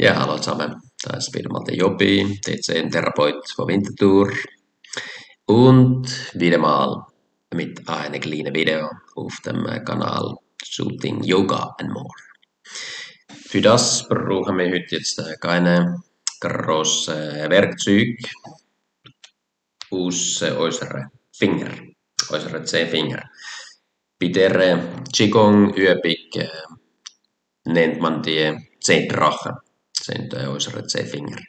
Ja, hallo zusammen. Da ist wieder mal der Jobbi, TCN-Therapeut von Winterthur. Und wieder mal mit einem kleinen Video auf dem Kanal Shooting Yoga and More. Für das brauchen wir heute jetzt keine grossen Werkzeuge aus unseren 10 Finger. Bei dieser Qigong-Übung nennt man die 10 Drachen. Das sind unsere 10 Finger.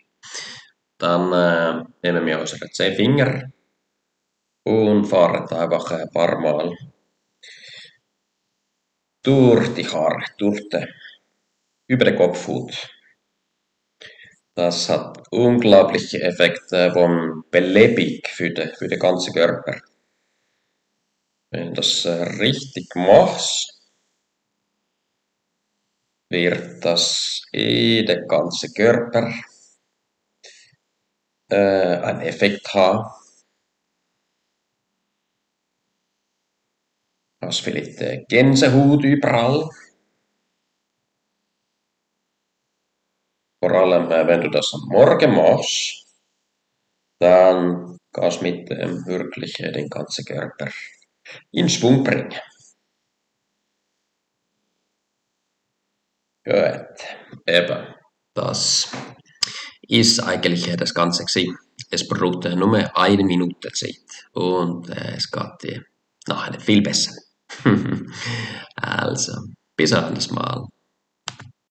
Dann nehmen wir unsere 10 Finger und fahren einfach ein paar Mal durch die Haare, über den Kopfhut. Das hat unglaubliche Effekte von Belebung für den ganzen Körper. Wenn du das richtig machst, wird das in den ganzen Körper einen Effekt haben. Du hast vielleicht Gänsehaut überall. Vor allem, wenn du das am Morgen machst, dann kannst du mit dem wirklich den ganzen Körper in Schwung bringen. Gut, eben, das ist eigentlich das Ganze gewesen. Es braucht nur 1 Minute Zeit und es geht dir nachher viel besser. Also, bis auf das Mal.